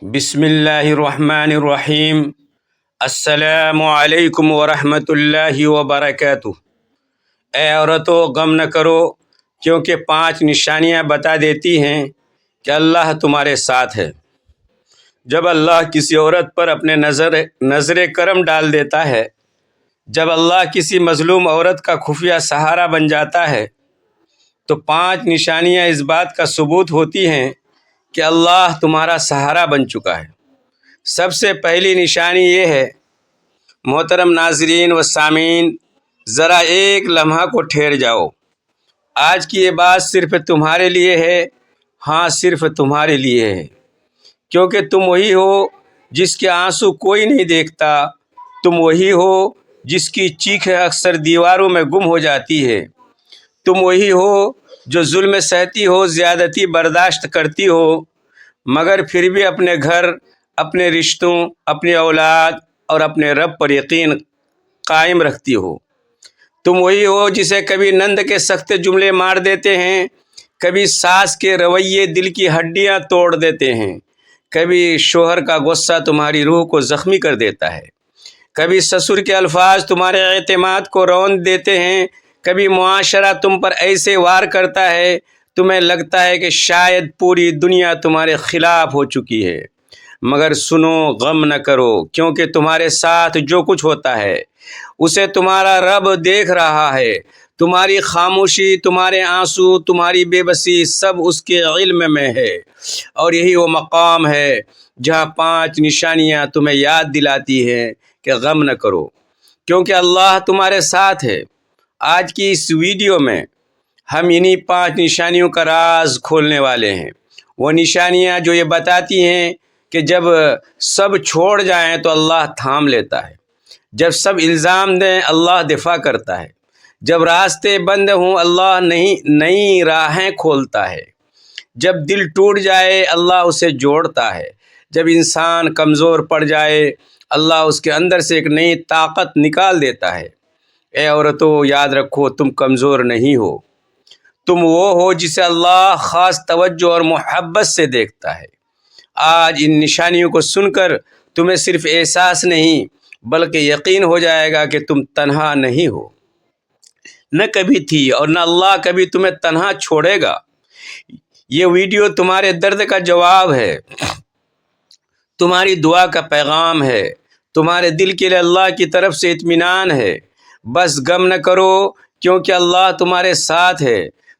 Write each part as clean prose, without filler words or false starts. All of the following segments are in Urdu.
بسم اللہ الرحمن الرحیم۔ السلام علیکم ورحمۃ اللہ وبرکاتہ۔ اے عورتوں، غم نہ کرو، کیونکہ 5 نشانیاں بتا دیتی ہیں کہ اللہ تمہارے ساتھ ہے۔ جب اللہ کسی عورت پر اپنے نظر کرم ڈال دیتا ہے، جب اللہ کسی مظلوم عورت کا خفیہ سہارا بن جاتا ہے، تو 5 نشانیاں اس بات کا ثبوت ہوتی ہیں کہ اللہ تمہارا سہارا بن چکا ہے۔ سب سے پہلی نشانی یہ ہے، محترم ناظرین و سامعین، ذرا ایک لمحہ کو ٹھہر جاؤ۔ آج کی یہ بات صرف تمہارے لیے ہے، ہاں صرف تمہارے لیے ہے، کیونکہ تم وہی ہو جس کے آنسو کوئی نہیں دیکھتا، تم وہی ہو جس کی چیخیں اکثر دیواروں میں گم ہو جاتی ہے، تم وہی ہو جو ظلم سہتی ہو، زیادتی برداشت کرتی ہو، مگر پھر بھی اپنے گھر، اپنے رشتوں، اپنی اولاد اور اپنے رب پر یقین قائم رکھتی ہو۔ تم وہی ہو جسے کبھی نند کے سخت جملے مار دیتے ہیں، کبھی ساس کے رویے دل کی ہڈیاں توڑ دیتے ہیں، کبھی شوہر کا غصہ تمہاری روح کو زخمی کر دیتا ہے، کبھی سسر کے الفاظ تمہارے اعتماد کو روند دیتے ہیں، کبھی معاشرہ تم پر ایسے وار کرتا ہے تمہیں لگتا ہے کہ شاید پوری دنیا تمہارے خلاف ہو چکی ہے۔ مگر سنو، غم نہ کرو، کیونکہ تمہارے ساتھ جو کچھ ہوتا ہے اسے تمہارا رب دیکھ رہا ہے۔ تمہاری خاموشی، تمہارے آنسو، تمہاری بے بسی، سب اس کے علم میں ہے، اور یہی وہ مقام ہے جہاں 5 نشانیاں تمہیں یاد دلاتی ہیں کہ غم نہ کرو، کیونکہ اللہ تمہارے ساتھ ہے۔ آج کی اس ویڈیو میں ہم انہی 5 نشانیوں کا راز کھولنے والے ہیں، وہ نشانیاں جو یہ بتاتی ہیں کہ جب سب چھوڑ جائیں تو اللہ تھام لیتا ہے، جب سب الزام دیں اللہ دفاع کرتا ہے، جب راستے بند ہوں اللہ نئی راہیں کھولتا ہے، جب دل ٹوٹ جائے اللہ اسے جوڑتا ہے، جب انسان کمزور پڑ جائے اللہ اس کے اندر سے ایک نئی طاقت نکال دیتا ہے۔ اے عورتوں، یاد رکھو، تم کمزور نہیں ہو، تم وہ ہو جسے اللہ خاص توجہ اور محبت سے دیکھتا ہے۔ آج ان نشانیوں کو سن کر تمہیں صرف احساس نہیں بلکہ یقین ہو جائے گا کہ تم تنہا نہیں ہو، نہ کبھی تھی اور نہ اللہ کبھی تمہیں تنہا چھوڑے گا۔ یہ ویڈیو تمہارے درد کا جواب ہے، تمہاری دعا کا پیغام ہے، تمہارے دل کے لیے اللہ کی طرف سے اطمینان ہے۔ بس غم نہ کرو، کیونکہ اللہ تمہارے ساتھ ہے۔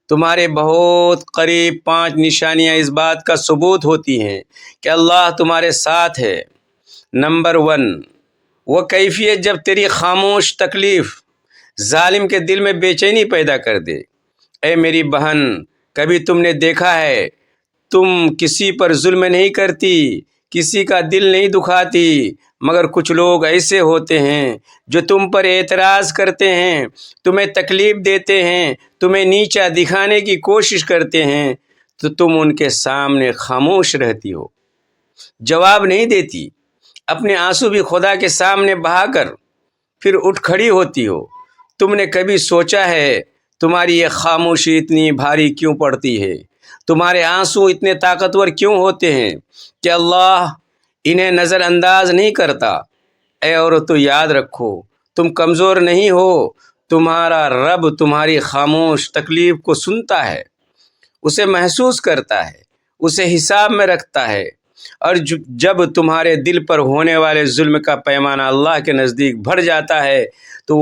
تمہارے بہت قریب 5 نشانیاں اس بات کا ثبوت ہوتی ہیں کہ اللہ تمہارے ساتھ ہے۔ نمبر 1، وہ کیفیت جب تیری خاموش تکلیف ظالم کے دل میں بے چینی پیدا کر دے۔ اے میری بہن، کبھی تم نے دیکھا ہے تم کسی پر ظلم نہیں کرتی، کسی کا دل نہیں دکھاتی، مگر کچھ لوگ ایسے ہوتے ہیں جو تم پر اعتراض کرتے ہیں، تمہیں تکلیف دیتے ہیں، تمہیں نیچا دکھانے کی کوشش کرتے ہیں، تو تم ان کے سامنے خاموش رہتی ہو، جواب نہیں دیتی، اپنے آنسو بھی خدا کے سامنے بہا کر پھر اٹھ کھڑی ہوتی ہو۔ تم نے کبھی سوچا ہے تمہاری یہ خاموشی اتنی بھاری کیوں پڑتی ہے؟ تمہارے آنسو اتنے طاقتور کیوں ہوتے ہیں کہ اللہ انہیں نظر انداز نہیں کرتا؟ اے عورتو، یاد رکھو، تم کمزور نہیں ہو، تمہارا رب تمہاری خاموش تکلیف کو سنتا ہے، اسے محسوس کرتا ہے، اسے حساب میں رکھتا ہے، اور جب تمہارے دل پر ہونے والے ظلم کا پیمانہ اللہ کے نزدیک بڑھ جاتا ہے تو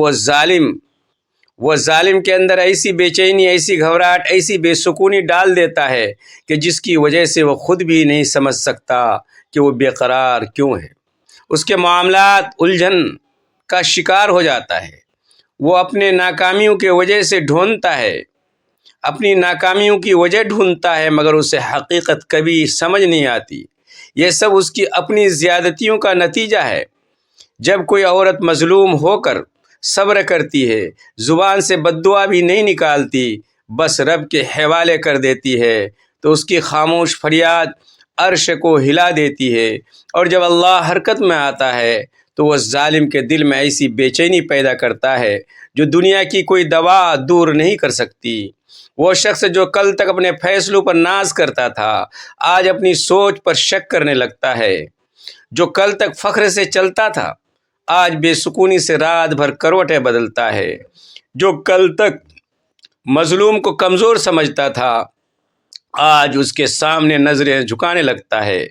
وہ ظالم کے اندر ایسی بے چینی، ایسی گھبراہٹ، ایسی بے سکونی ڈال دیتا ہے کہ جس کی وجہ سے وہ خود بھی نہیں سمجھ سکتا کہ وہ بے قرار کیوں ہے۔ اس کے معاملات الجھن کا شکار ہو جاتا ہے، وہ اپنے ناکامیوں کی وجہ سے ڈھونڈتا ہے، اپنی ناکامیوں کی وجہ ڈھونڈتا ہے، مگر اسے حقیقت کبھی سمجھ نہیں آتی۔ یہ سب اس کی اپنی زیادتیوں کا نتیجہ ہے۔ جب کوئی عورت مظلوم ہو کر صبر کرتی ہے، زبان سے بد دعا بھی نہیں نکالتی، بس رب کے حوالے کر دیتی ہے، تو اس کی خاموش فریاد عرش کو ہلا دیتی ہے، اور جب اللہ حرکت میں آتا ہے تو وہ ظالم کے دل میں ایسی بے چینی پیدا کرتا ہے جو دنیا کی کوئی دوا دور نہیں کر سکتی۔ وہ شخص جو کل تک اپنے فیصلوں پر ناز کرتا تھا آج اپنی سوچ پر شک کرنے لگتا ہے، جو کل تک فخر سے چلتا تھا آج بے سکونی سے رات بھر کروٹیں بدلتا ہے، جو کل تک مظلوم کو کمزور سمجھتا تھا آج اس کے سامنے نظریں جھکانے لگتا ہے۔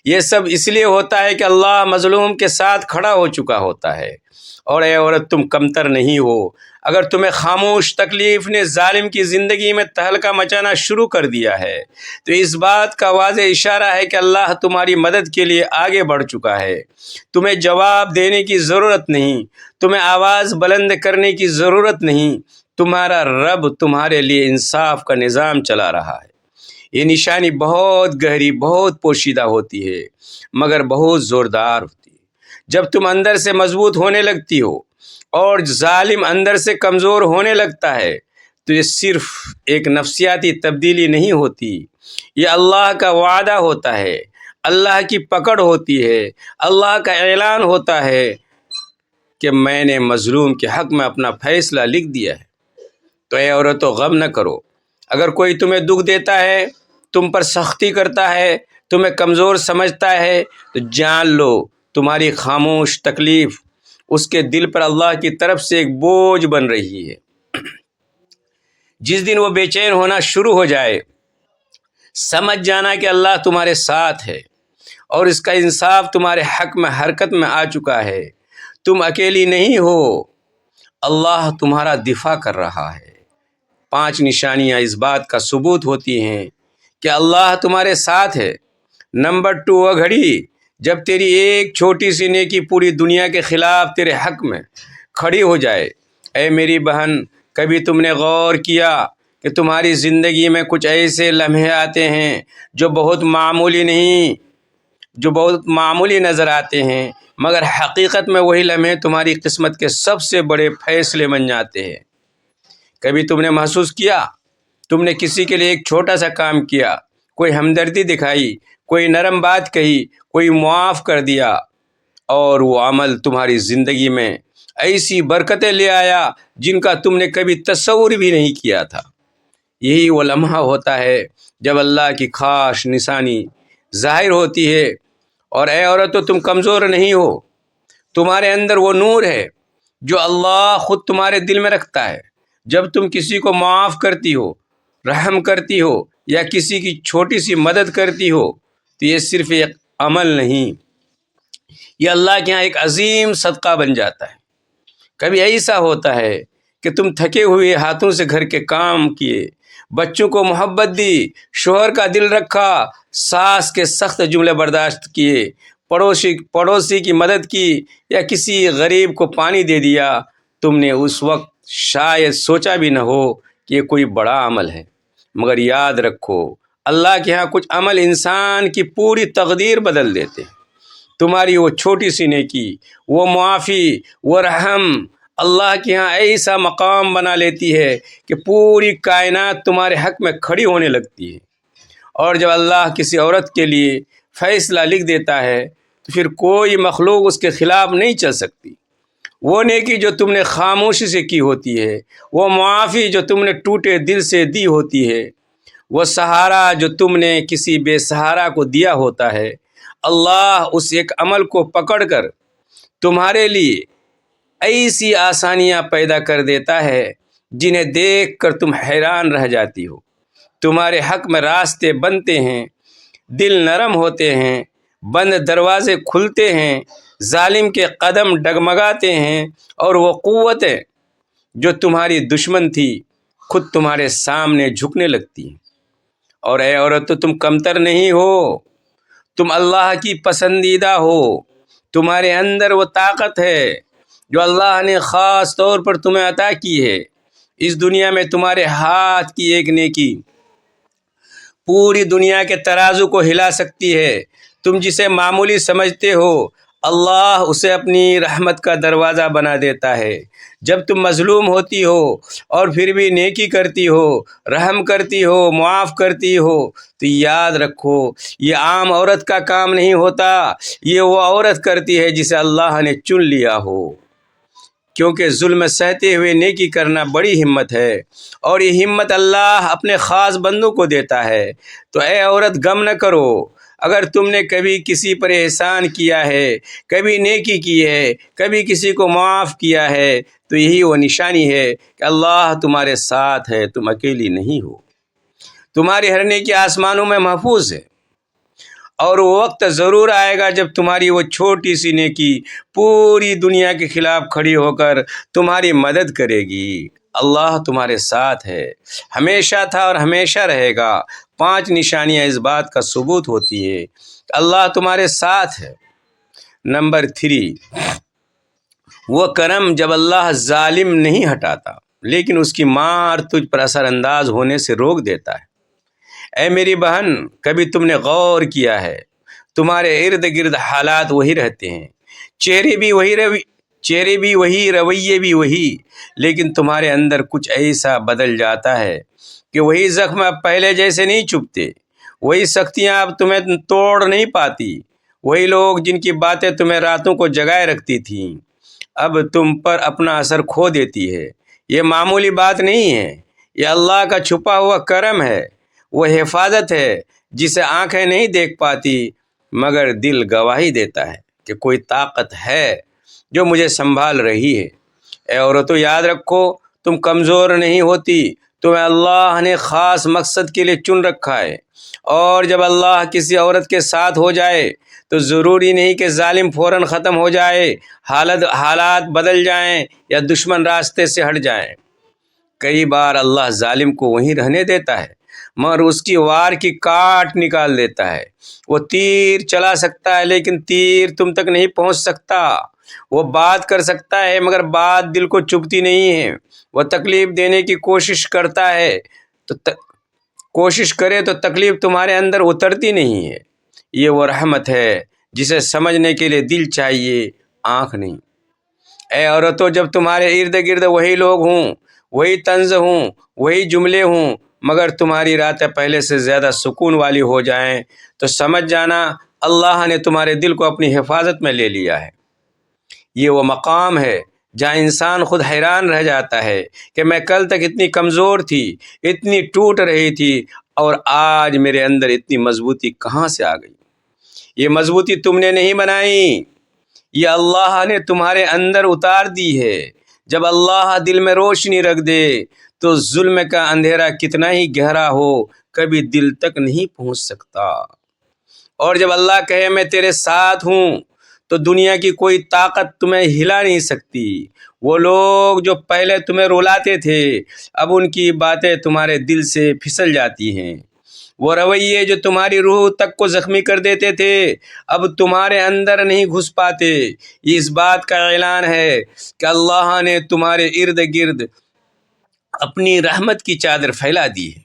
یہ سب اس لیے ہوتا ہے کہ اللہ مظلوم کے ساتھ کھڑا ہو چکا ہوتا ہے۔ اور اے عورت، تم کمتر نہیں ہو۔ اگر تمہیں خاموش تکلیف نے ظالم کی زندگی میں تہلکہ مچانا شروع کر دیا ہے تو اس بات کا واضح اشارہ ہے کہ اللہ تمہاری مدد کے لیے آگے بڑھ چکا ہے۔ تمہیں جواب دینے کی ضرورت نہیں، تمہیں آواز بلند کرنے کی ضرورت نہیں، تمہارا رب تمہارے لیے انصاف کا نظام چلا رہا ہے۔ یہ نشانی بہت گہری، بہت پوشیدہ ہوتی ہے، مگر بہت زوردار ہوتی ہے۔ جب تم اندر سے مضبوط ہونے لگتی ہو اور ظالم اندر سے کمزور ہونے لگتا ہے تو یہ صرف ایک نفسیاتی تبدیلی نہیں ہوتی، یہ اللہ کا وعدہ ہوتا ہے، اللہ کی پکڑ ہوتی ہے، اللہ کا اعلان ہوتا ہے کہ میں نے مظلوم کے حق میں اپنا فیصلہ لکھ دیا ہے۔ تو اے عورتو، غم نہ کرو۔ اگر کوئی تمہیں دکھ دیتا ہے، تم پر سختی کرتا ہے، تمہیں کمزور سمجھتا ہے تو جان لو تمہاری خاموش تکلیف اس کے دل پر اللہ کی طرف سے ایک بوجھ بن رہی ہے۔ جس دن وہ بے چین ہونا شروع ہو جائے، سمجھ جانا کہ اللہ تمہارے ساتھ ہے اور اس کا انصاف تمہارے حق میں حرکت میں آ چکا ہے۔ تم اکیلی نہیں ہو، اللہ تمہارا دفاع کر رہا ہے۔ 5 نشانیاں اس بات کا ثبوت ہوتی ہیں کہ اللہ تمہارے ساتھ ہے۔ نمبر 2، وہ گھڑی جب تیری ایک چھوٹی سی نیکی پوری دنیا کے خلاف تیرے حق میں کھڑی ہو جائے۔ اے میری بہن، کبھی تم نے غور کیا کہ تمہاری زندگی میں کچھ ایسے لمحے آتے ہیں جو بہت معمولی نظر آتے ہیں، مگر حقیقت میں وہی لمحے تمہاری قسمت کے سب سے بڑے فیصلے بن جاتے ہیں۔ کبھی تم نے محسوس کیا تم نے کسی کے لیے ایک چھوٹا سا کام کیا، کوئی ہمدردی دکھائی، کوئی نرم بات کہی، کوئی معاف کر دیا، اور وہ عمل تمہاری زندگی میں ایسی برکتیں لے آیا جن کا تم نے کبھی تصور بھی نہیں کیا تھا۔ یہی وہ لمحہ ہوتا ہے جب اللہ کی خاص نشانی ظاہر ہوتی ہے۔ اور اے عورتو، تم کمزور نہیں ہو، تمہارے اندر وہ نور ہے جو اللہ خود تمہارے دل میں رکھتا ہے۔ جب تم کسی کو معاف کرتی ہو، رحم کرتی ہو یا کسی کی چھوٹی سی مدد کرتی ہو تو یہ صرف ایک عمل نہیں، یہ اللہ کے ہاں ایک عظیم صدقہ بن جاتا ہے۔ کبھی ایسا ہوتا ہے کہ تم تھکے ہوئے ہاتھوں سے گھر کے کام کیے، بچوں کو محبت دی، شوہر کا دل رکھا، ساس کے سخت جملے برداشت کیے، پڑوسی کی مدد کی یا کسی غریب کو پانی دے دیا، تم نے اس وقت شاید سوچا بھی نہ ہو کہ یہ کوئی بڑا عمل ہے، مگر یاد رکھو اللہ کے ہاں کچھ عمل انسان کی پوری تقدیر بدل دیتے ہیں۔ تمہاری وہ چھوٹی سی نیکی، وہ معافی، وہ رحم اللہ کے ہاں ایسا مقام بنا لیتی ہے کہ پوری کائنات تمہارے حق میں کھڑی ہونے لگتی ہے۔ اور جب اللہ کسی عورت کے لیے فیصلہ لکھ دیتا ہے تو پھر کوئی مخلوق اس کے خلاف نہیں چل سکتی۔ وہ نیکی جو تم نے خاموشی سے کی ہوتی ہے، وہ معافی جو تم نے ٹوٹے دل سے دی ہوتی ہے، وہ سہارا جو تم نے کسی بے سہارا کو دیا ہوتا ہے، اللہ اس ایک عمل کو پکڑ کر تمہارے لیے ایسی آسانیاں پیدا کر دیتا ہے جنہیں دیکھ کر تم حیران رہ جاتی ہو۔ تمہارے حق میں راستے بنتے ہیں، دل نرم ہوتے ہیں، بند دروازے کھلتے ہیں، ظالم کے قدم ڈگمگاتے ہیں، اور وہ قوتیں جو تمہاری دشمن تھی خود تمہارے سامنے جھکنے لگتی ہیں۔ اور اے عورت، تم کمتر نہیں ہو، تم اللہ کی پسندیدہ ہو۔ تمہارے اندر وہ طاقت ہے جو اللہ نے خاص طور پر تمہیں عطا کی ہے۔ اس دنیا میں تمہارے ہاتھ کی ایک نیکی پوری دنیا کے ترازو کو ہلا سکتی ہے۔ تم جسے معمولی سمجھتے ہو، اللہ اسے اپنی رحمت کا دروازہ بنا دیتا ہے۔ جب تم مظلوم ہوتی ہو اور پھر بھی نیکی کرتی ہو، رحم کرتی ہو، معاف کرتی ہو، تو یاد رکھو یہ عام عورت کا کام نہیں ہوتا، یہ وہ عورت کرتی ہے جسے اللہ نے چن لیا ہو۔ کیونکہ ظلم سہتے ہوئے نیکی کرنا بڑی ہمت ہے، اور یہ ہمت اللہ اپنے خاص بندوں کو دیتا ہے۔ تو اے عورت غم نہ کرو، اگر تم نے کبھی کسی پر احسان کیا ہے، کبھی نیکی کی ہے، کبھی کسی کو معاف کیا ہے، تو یہی وہ نشانی ہے کہ اللہ تمہارے ساتھ ہے، تم اکیلی نہیں ہو۔ تمہاری ہر نیکی آسمانوں میں محفوظ ہے، اور وہ وقت ضرور آئے گا جب تمہاری وہ چھوٹی سی نیکی پوری دنیا کے خلاف کھڑی ہو کر تمہاری مدد کرے گی۔ اللہ تمہارے ساتھ ہے، ہمیشہ تھا اور ہمیشہ رہے گا۔ 5 نشانیاں اس بات کا ثبوت ہوتی ہے کہ اللہ تمہارے ساتھ ہے۔ نمبر 3، وہ کرم جب اللہ ظالم نہیں ہٹاتا لیکن اس کی مار تجھ پر اثر انداز ہونے سے روک دیتا ہے۔ اے میری بہن، کبھی تم نے غور کیا ہے تمہارے ارد گرد حالات وہی رہتے ہیں، چہرے بھی وہی، رویے بھی وہی، لیکن تمہارے اندر کچھ ایسا بدل جاتا ہے کہ وہی زخم اب پہلے جیسے نہیں چبھتے، وہی سختیاں اب تمہیں توڑ نہیں پاتی، وہی لوگ جن کی باتیں تمہیں راتوں کو جگائے رکھتی تھیں اب تم پر اپنا اثر کھو دیتی ہے۔ یہ معمولی بات نہیں ہے، یہ اللہ کا چھپا ہوا کرم ہے، وہ حفاظت ہے جسے آنکھیں نہیں دیکھ پاتی مگر دل گواہی دیتا ہے کہ کوئی طاقت ہے جو مجھے سنبھال رہی ہے۔ اے عورتوں، یاد رکھو تم کمزور نہیں ہوتی، تمہیں اللہ نے خاص مقصد کے لیے چن رکھا ہے، اور جب اللہ کسی عورت کے ساتھ ہو جائے تو ضروری نہیں کہ ظالم فوراً ختم ہو جائے، حالات بدل جائیں یا دشمن راستے سے ہٹ جائیں۔ کئی بار اللہ ظالم کو وہیں رہنے دیتا ہے مگر اس کی وار کی کاٹ نکال دیتا ہے۔ وہ تیر چلا سکتا ہے لیکن تیر تم تک نہیں پہنچ سکتا، وہ بات کر سکتا ہے مگر بات دل کو چبھتی نہیں ہے، وہ تکلیف دینے کی کوشش کرتا ہے کوشش کرے تو تکلیف تمہارے اندر اترتی نہیں ہے۔ یہ وہ رحمت ہے جسے سمجھنے کے لیے دل چاہیے، آنکھ نہیں۔ اے عورتوں، جب تمہارے ارد گرد وہی لوگ ہوں، وہی طنز ہوں، وہی جملے ہوں مگر تمہاری راتیں پہلے سے زیادہ سکون والی ہو جائیں تو سمجھ جانا اللہ نے تمہارے دل کو اپنی حفاظت میں لے لیا ہے۔ یہ وہ مقام ہے جہاں انسان خود حیران رہ جاتا ہے کہ میں کل تک اتنی کمزور تھی، اتنی ٹوٹ رہی تھی، اور آج میرے اندر اتنی مضبوطی کہاں سے آ گئی؟ یہ مضبوطی تم نے نہیں بنائی، یہ اللہ نے تمہارے اندر اتار دی ہے۔ جب اللہ دل میں روشنی رکھ دے تو ظلم کا اندھیرا کتنا ہی گہرا ہو کبھی دل تک نہیں پہنچ سکتا، اور جب اللہ کہے میں تیرے ساتھ ہوں تو دنیا کی کوئی طاقت تمہیں ہلا نہیں سکتی۔ وہ لوگ جو پہلے تمہیں رلاتے تھے اب ان کی باتیں تمہارے دل سے پھسل جاتی ہیں، وہ رویے جو تمہاری روح تک کو زخمی کر دیتے تھے اب تمہارے اندر نہیں گھس پاتے۔ یہ اس بات کا اعلان ہے کہ اللہ نے تمہارے ارد گرد اپنی رحمت کی چادر پھیلا دی ہے۔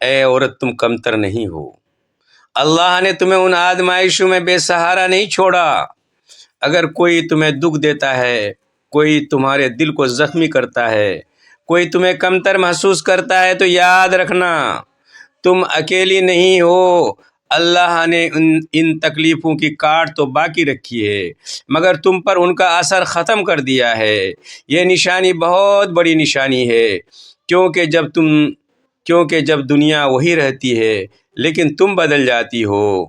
اے عورت، تم کمتر نہیں ہو، اللہ نے تمہیں ان آزمائشوں میں بے سہارا نہیں چھوڑا۔ اگر کوئی تمہیں دکھ دیتا ہے، کوئی تمہارے دل کو زخمی کرتا ہے، کوئی تمہیں کمتر محسوس کرتا ہے تو یاد رکھنا تم اکیلی نہیں ہو۔ اللہ نے ان تکلیفوں کی کاٹ تو باقی رکھی ہے مگر تم پر ان کا اثر ختم کر دیا ہے۔ یہ نشانی بہت بڑی نشانی ہے، کیونکہ جب دنیا وہی رہتی ہے لیکن تم بدل جاتی ہو،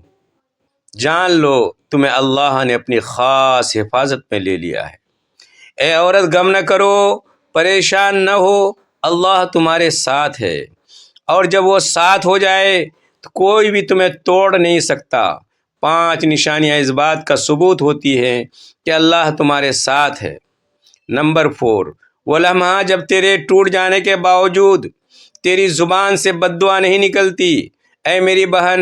جان لو تمہیں اللہ نے اپنی خاص حفاظت میں لے لیا ہے۔ اے عورت، غم نہ کرو، پریشان نہ ہو، اللہ تمہارے ساتھ ہے، اور جب وہ ساتھ ہو جائے تو کوئی بھی تمہیں توڑ نہیں سکتا۔ 5 نشانیاں اس بات کا ثبوت ہوتی ہیں کہ اللہ تمہارے ساتھ ہے۔ نمبر 4، وہ لمحہ جب تیرے ٹوٹ جانے کے باوجود تیری زبان سے بد دعا نہیں نکلتی۔ اے میری بہن،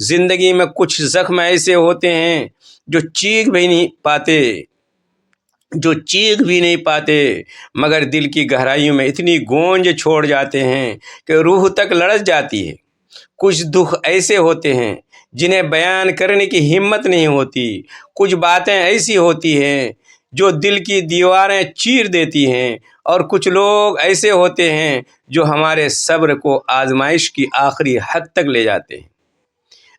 زندگی میں کچھ زخم ایسے ہوتے ہیں جو چیخ بھی نہیں پاتے مگر دل کی گہرائیوں میں اتنی گونج چھوڑ جاتے ہیں کہ روح تک لرز جاتی ہے۔ کچھ دکھ ایسے ہوتے ہیں جنہیں بیان کرنے کی ہمت نہیں ہوتی، کچھ باتیں ایسی ہوتی ہیں جو دل کی دیواریں چیر دیتی ہیں، اور کچھ لوگ ایسے ہوتے ہیں جو ہمارے صبر کو آزمائش کی آخری حد تک لے جاتے ہیں۔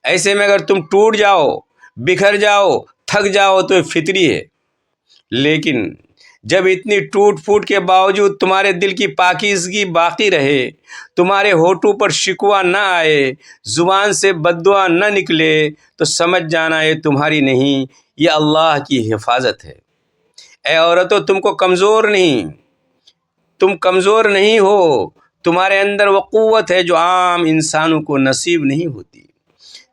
ایسے میں اگر تم ٹوٹ جاؤ، بکھر جاؤ، تھک جاؤ تو فطری ہے، لیکن جب اتنی ٹوٹ پھوٹ کے باوجود تمہارے دل کی پاکیزگی باقی رہے، تمہارے ہونٹوں پر شکوہ نہ آئے، زبان سے بد دعا نہ نکلے، تو سمجھ جانا یہ تمہاری نہیں، یہ اللہ کی حفاظت ہے۔ اے عورتوں، تم کمزور نہیں ہو، تمہارے اندر وہ قوت ہے جو عام انسانوں کو نصیب نہیں ہوتی۔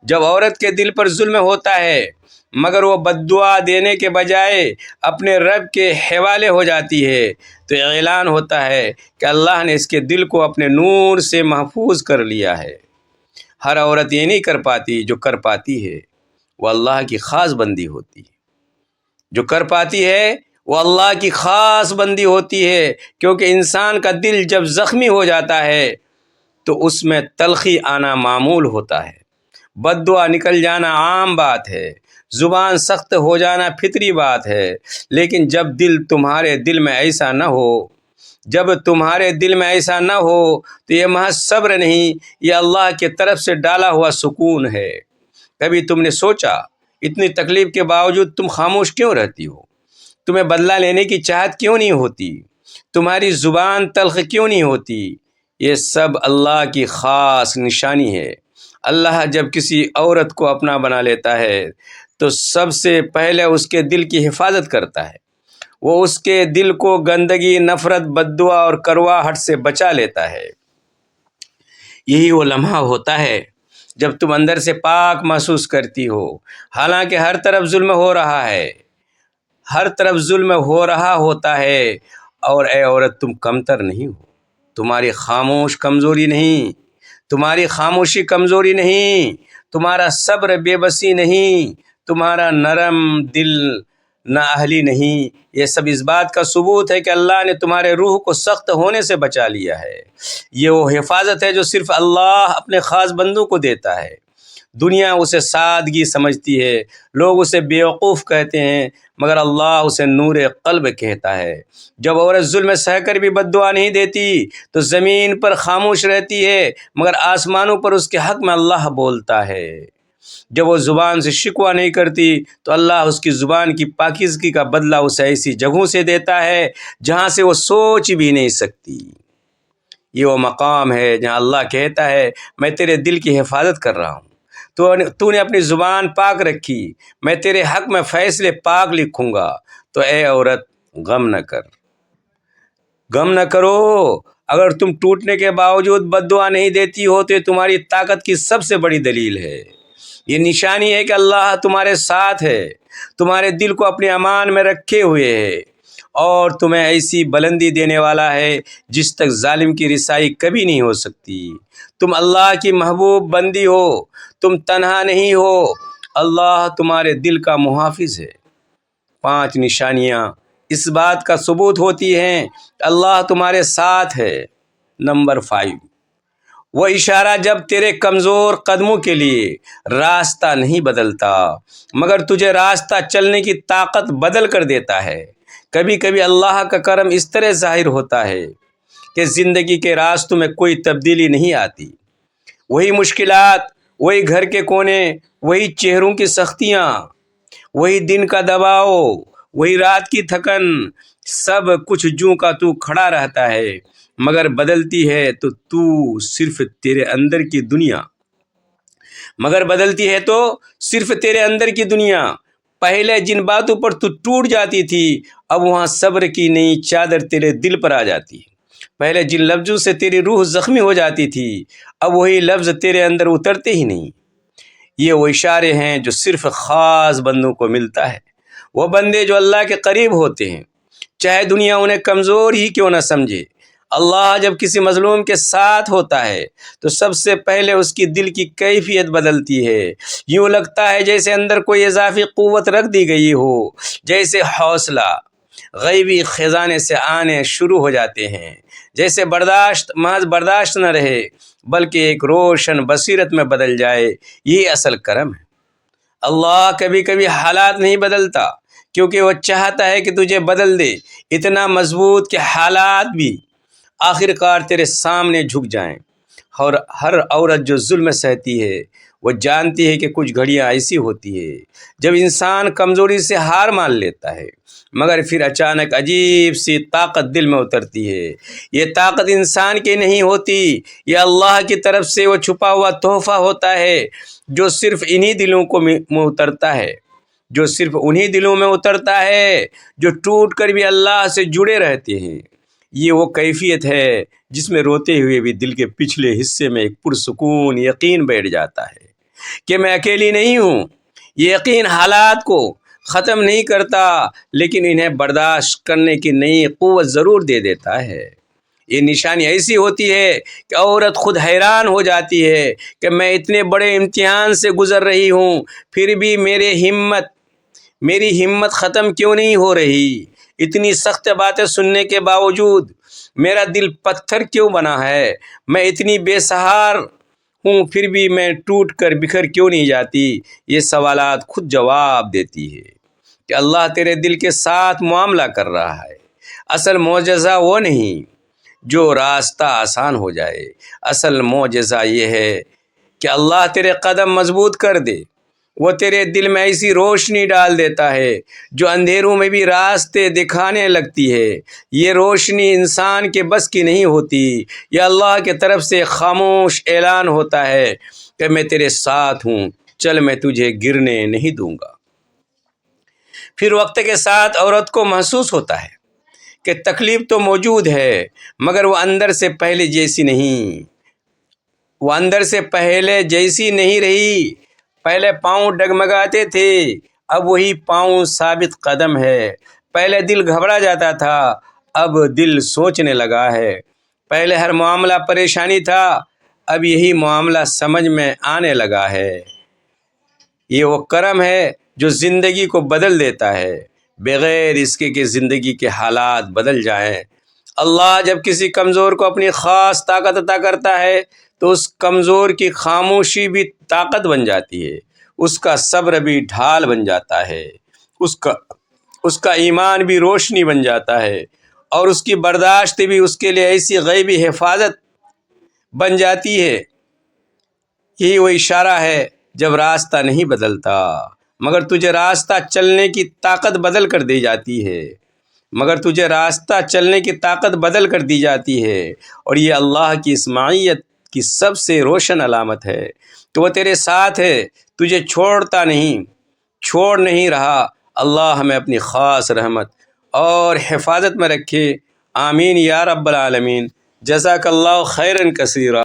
جب عورت کے دل پر ظلم ہوتا ہے مگر وہ بد دعا دینے کے بجائے اپنے رب کے حوالے ہو جاتی ہے، تو اعلان ہوتا ہے کہ اللہ نے اس کے دل کو اپنے نور سے محفوظ کر لیا ہے۔ ہر عورت یہ نہیں کر پاتی جو کر پاتی ہے، وہ اللہ کی خاص بندی ہوتی ہے۔ جو کر پاتی ہے وہ اللہ کی خاص بندی ہوتی ہے، کیونکہ انسان کا دل جب زخمی ہو جاتا ہے تو اس میں تلخی آنا معمول ہوتا ہے، بد دعا نکل جانا عام بات ہے، زبان سخت ہو جانا فطری بات ہے۔ لیکن جب تمہارے دل میں ایسا نہ ہو تو یہ محض صبر نہیں، یہ اللہ کی طرف سے ڈالا ہوا سکون ہے۔ کبھی تم نے سوچا اتنی تکلیف کے باوجود تم خاموش کیوں رہتی ہو؟ تمہیں بدلہ لینے کی چاہت کیوں نہیں ہوتی؟ تمہاری زبان تلخ کیوں نہیں ہوتی؟ یہ سب اللہ کی خاص نشانی ہے۔ اللہ جب کسی عورت کو اپنا بنا لیتا ہے تو سب سے پہلے اس کے دل کی حفاظت کرتا ہے۔ وہ اس کے دل کو گندگی، نفرت، بد دعا اور کرواہٹ سے بچا لیتا ہے۔ یہی وہ لمحہ ہوتا ہے جب تم اندر سے پاک محسوس کرتی ہو، حالانکہ ہر طرف ظلم ہو رہا ہوتا ہے۔ اور اے عورت، تم کمتر نہیں ہو، تمہاری خاموشی کمزوری نہیں، تمہارا صبر بے بسی نہیں، تمہارا نرم دل نااہلی نہیں۔ یہ سب اس بات کا ثبوت ہے کہ اللہ نے تمہارے روح کو سخت ہونے سے بچا لیا ہے۔ یہ وہ حفاظت ہے جو صرف اللہ اپنے خاص بندوں کو دیتا ہے۔ دنیا اسے سادگی سمجھتی ہے، لوگ اسے بیوقوف کہتے ہیں، مگر اللہ اسے نور قلب کہتا ہے۔ جب عورت ظلم سہ کر بھی بد دعا نہیں دیتی تو زمین پر خاموش رہتی ہے، مگر آسمانوں پر اس کے حق میں اللہ بولتا ہے۔ جب وہ زبان سے شکوہ نہیں کرتی تو اللہ اس کی زبان کی پاکیزگی کا بدلہ اسے ایسی جگہوں سے دیتا ہے جہاں سے وہ سوچ بھی نہیں سکتی۔ یہ وہ مقام ہے جہاں اللہ کہتا ہے میں تیرے دل کی حفاظت کر رہا ہوں، تو نے اپنی زبان پاک رکھی، میں تیرے حق میں فیصلے پاک لکھوں گا۔ تو اے عورت، غم نہ کرو۔ اگر تم ٹوٹنے کے باوجود بد دعا نہیں دیتی ہو تو یہ تمہاری طاقت کی سب سے بڑی دلیل ہے۔ یہ نشانی ہے کہ اللہ تمہارے ساتھ ہے، تمہارے دل کو اپنے امان میں رکھے ہوئے ہے، اور تمہیں ایسی بلندی دینے والا ہے جس تک ظالم کی رسائی کبھی نہیں ہو سکتی۔ تم اللہ کی محبوب بندی ہو، تم تنہا نہیں ہو، اللہ تمہارے دل کا محافظ ہے۔ 5 نشانیاں اس بات کا ثبوت ہوتی ہیں کہ اللہ تمہارے ساتھ ہے۔ نمبر 5، وہ اشارہ جب تیرے کمزور قدموں کے لیے راستہ نہیں بدلتا مگر تجھے راستہ چلنے کی طاقت بدل کر دیتا ہے۔ کبھی کبھی اللہ کا کرم اس طرح ظاہر ہوتا ہے کہ زندگی کے راستوں میں کوئی تبدیلی نہیں آتی، وہی مشکلات، وہی گھر کے کونے، وہی چہروں کی سختیاں، وہی دن کا دباؤ، وہی رات کی تھکن، سب کچھ جوں کا تو کھڑا رہتا ہے، مگر بدلتی ہے تو صرف تیرے اندر کی دنیا۔ پہلے جن باتوں پر تو ٹوٹ جاتی تھی اب وہاں صبر کی نئی چادر تیرے دل پر آ جاتی ہے۔ پہلے جن لفظوں سے تیری روح زخمی ہو جاتی تھی اب وہی لفظ تیرے اندر اترتے ہی نہیں۔ یہ وہ اشارے ہیں جو صرف خاص بندوں کو ملتا ہے، وہ بندے جو اللہ کے قریب ہوتے ہیں، چاہے دنیا انہیں کمزور ہی کیوں نہ سمجھے۔ اللہ جب کسی مظلوم کے ساتھ ہوتا ہے تو سب سے پہلے اس کی دل کی کیفیت بدلتی ہے۔ یوں لگتا ہے جیسے اندر کوئی اضافی قوت رکھ دی گئی ہو، جیسے حوصلہ غیبی خزانے سے آنے شروع ہو جاتے ہیں، جیسے محض برداشت نہ رہے بلکہ ایک روشن بصیرت میں بدل جائے۔ یہ اصل کرم ہے۔ اللہ کبھی کبھی حالات نہیں بدلتا کیونکہ وہ چاہتا ہے کہ تجھے بدل دے، اتنا مضبوط کہ حالات بھی آخر کار تیرے سامنے جھک جائیں۔ اور ہر عورت جو ظلم سہتی ہے وہ جانتی ہے کہ کچھ گھڑیاں ایسی ہوتی ہے جب انسان کمزوری سے ہار مان لیتا ہے، مگر پھر اچانک عجیب سی طاقت دل میں اترتی ہے۔ یہ طاقت انسان کی نہیں ہوتی، یہ اللہ کی طرف سے وہ چھپا ہوا تحفہ ہوتا ہے جو صرف انہی دلوں میں اترتا ہے، جو صرف انہی دلوں میں اترتا ہے جو ٹوٹ کر بھی اللہ سے جڑے رہتے ہیں۔ یہ وہ کیفیت ہے جس میں روتے ہوئے بھی دل کے پچھلے حصے میں ایک پرسکون یقین بیٹھ جاتا ہے کہ میں اکیلی نہیں ہوں۔ یہ یقین حالات کو ختم نہیں کرتا، لیکن انہیں برداشت کرنے کی نئی قوت ضرور دے دیتا ہے۔ یہ نشانی ایسی ہوتی ہے کہ عورت خود حیران ہو جاتی ہے کہ میں اتنے بڑے امتحان سے گزر رہی ہوں، پھر بھی میری ہمت ختم کیوں نہیں ہو رہی؟ اتنی سخت باتیں سننے کے باوجود میرا دل پتھر کیوں بنا ہے؟ میں اتنی بے سہار ہوں، پھر بھی میں ٹوٹ کر بکھر کیوں نہیں جاتی؟ یہ سوالات خود جواب دیتی ہے کہ اللہ تیرے دل کے ساتھ معاملہ کر رہا ہے۔ اصل معجزہ وہ نہیں جو راستہ آسان ہو جائے، اصل معجزہ یہ ہے کہ اللہ تیرے قدم مضبوط کر دے۔ وہ تیرے دل میں ایسی روشنی ڈال دیتا ہے جو اندھیروں میں بھی راستے دکھانے لگتی ہے۔ یہ روشنی انسان کے بس کی نہیں ہوتی، یہ اللہ کی طرف سے خاموش اعلان ہوتا ہے کہ میں تیرے ساتھ ہوں، چل میں تجھے گرنے نہیں دوں گا۔ پھر وقت کے ساتھ عورت کو محسوس ہوتا ہے کہ تکلیف تو موجود ہے، مگر وہ اندر سے پہلے جیسی نہیں رہی۔ پہلے پاؤں ڈگمگاتے تھے، اب وہی پاؤں ثابت قدم ہے۔ پہلے دل گھبرا جاتا تھا، اب دل سوچنے لگا ہے۔ پہلے ہر معاملہ پریشانی تھا، اب یہی معاملہ سمجھ میں آنے لگا ہے۔ یہ وہ کرم ہے جو زندگی کو بدل دیتا ہے، بغیر اس کے کہ زندگی کے حالات بدل جائیں۔ اللہ جب کسی کمزور کو اپنی خاص طاقت عطا کرتا ہے تو اس کمزور کی خاموشی بھی طاقت بن جاتی ہے، اس کا صبر بھی ڈھال بن جاتا ہے، اس کا ایمان بھی روشنی بن جاتا ہے، اور اس کی برداشت بھی اس کے لیے ایسی غیبی حفاظت بن جاتی ہے۔ یہی وہ اشارہ ہے جب راستہ نہیں بدلتا، مگر تجھے راستہ چلنے کی طاقت بدل کر دی جاتی ہے، اور یہ اللہ کی اس معیت کی سب سے روشن علامت ہے کہ وہ تیرے ساتھ ہے، تجھے چھوڑ نہیں رہا۔ اللہ ہمیں اپنی خاص رحمت اور حفاظت میں رکھے، آمین یا رب العالمین۔ جزاک اللہ خیرا کثیرا۔